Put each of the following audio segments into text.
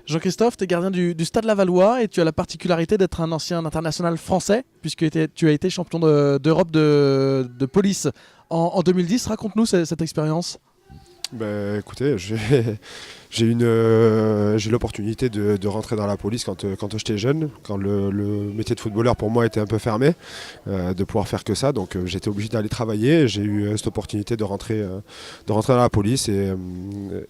Jean-Christophe, tu es gardien du Stade Lavallois et tu as la particularité d'être un ancien international français puisque tu as été champion d'Europe de police en 2010. Raconte-nous cette expérience. Ben, écoutez, j'ai eu l'opportunité de rentrer dans la police quand j'étais jeune, quand le métier de footballeur pour moi était un peu fermé, de pouvoir faire que ça. Donc j'étais obligé d'aller travailler. J'ai eu cette opportunité de rentrer dans la police et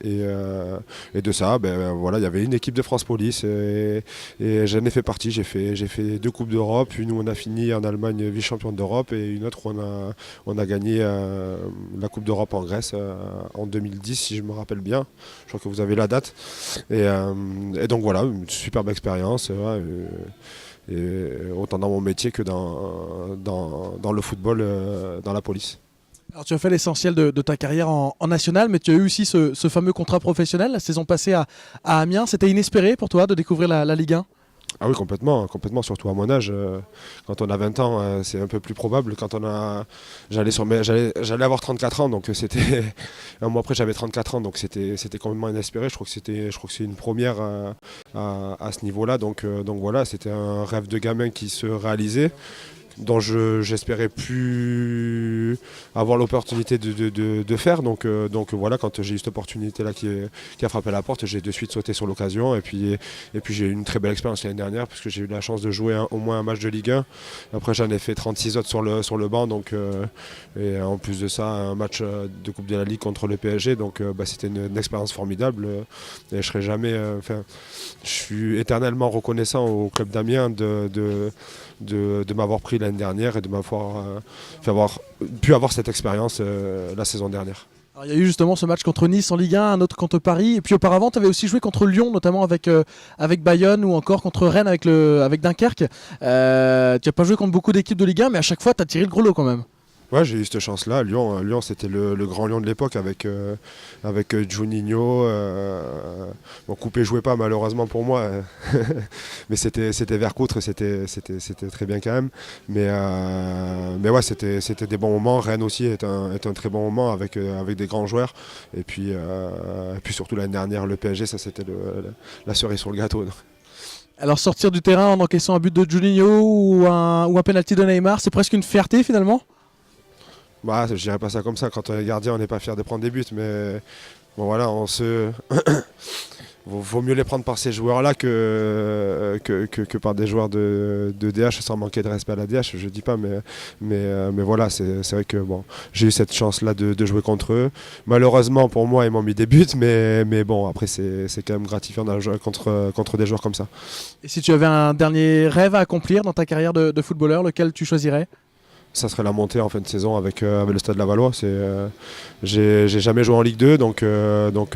de ça, voilà, il y avait une équipe de France Police et j'en ai fait partie. J'ai fait 2 Coupes d'Europe, une où on a fini en Allemagne vice-champion d'Europe et une autre où on a gagné la Coupe d'Europe en Grèce en 2010 si je me rappelle bien. Je crois que vous avez la date. Et donc voilà, une superbe expérience. Et autant dans mon métier que dans le football, dans la police. Alors tu as fait l'essentiel de ta carrière en national, mais tu as eu aussi ce fameux contrat professionnel la saison passée à Amiens. C'était inespéré pour toi de découvrir la Ligue 1? Ah oui, complètement, complètement, surtout à mon âge. Quand on a 20 ans, c'est un peu plus probable. J'allais avoir 34 ans, donc c'était un mois après j'avais 34 ans, donc c'était complètement inespéré. Je crois que c'est une première à ce niveau-là. Donc voilà, c'était un rêve de gamin qui se réalisait, dont j'espérais plus avoir l'opportunité de faire. Donc voilà, quand j'ai eu cette opportunité-là qui a frappé à la porte, j'ai de suite sauté sur l'occasion. Et puis j'ai eu une très belle expérience l'année dernière, puisque j'ai eu la chance de jouer au moins un match de Ligue 1. Après j'en ai fait 36 autres sur le banc. Et en plus de ça, un match de Coupe de la Ligue contre le PSG. Donc c'était une expérience formidable. Et je suis éternellement reconnaissant au club d'Amiens de m'avoir pris l'année dernière et de m'avoir pu avoir cette expérience la saison dernière. Alors, il y a eu justement ce match contre Nice en Ligue 1, un autre contre Paris, et puis auparavant tu avais aussi joué contre Lyon, notamment avec Bayonne ou encore contre Rennes avec Dunkerque. Tu n'as pas joué contre beaucoup d'équipes de Ligue 1, mais à chaque fois tu as tiré le gros lot quand même. Ouais, j'ai eu cette chance-là. Lyon, c'était le grand Lyon de l'époque avec Juninho. Bon, Coupé jouait pas malheureusement pour moi, mais c'était Vercoutre, c'était très bien quand même. Mais ouais, c'était des bons moments. Rennes aussi est un très bon moment avec des grands joueurs. Et puis surtout l'année dernière, le PSG, ça c'était la cerise sur le gâteau. Alors sortir du terrain en encaissant un but de Juninho ou un penalty de Neymar, c'est presque une fierté finalement. Bah, je dirais pas ça comme ça. Quand on est gardien, on n'est pas fier de prendre des buts, mais bon voilà, vaut mieux les prendre par ces joueurs-là que par des joueurs de DH, sans manquer de respect à la DH, je dis pas, mais voilà, c'est vrai que bon, j'ai eu cette chance-là de jouer contre eux. Malheureusement pour moi, ils m'ont mis des buts, mais bon, après c'est quand même gratifiant de jouer contre des joueurs comme ça. Et si tu avais un dernier rêve à accomplir dans ta carrière de footballeur, lequel tu choisirais? Ça serait la montée en fin de saison avec le Stade Lavallois. J'ai jamais joué en Ligue 2, donc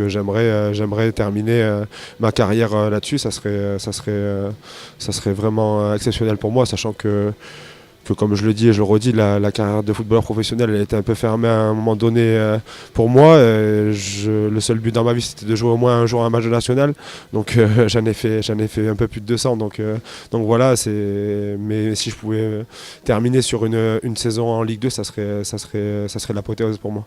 j'aimerais terminer ma carrière là-dessus. Ça serait vraiment exceptionnel pour moi, sachant que comme je le dis et je le redis, la carrière de footballeur professionnel elle était un peu fermée à un moment donné pour moi. Le seul but dans ma vie c'était de jouer au moins un jour à un match de national. Donc j'en ai fait un peu plus de 200. Donc voilà, mais si je pouvais terminer sur une saison en Ligue 2, ça serait l'apothéose pour moi.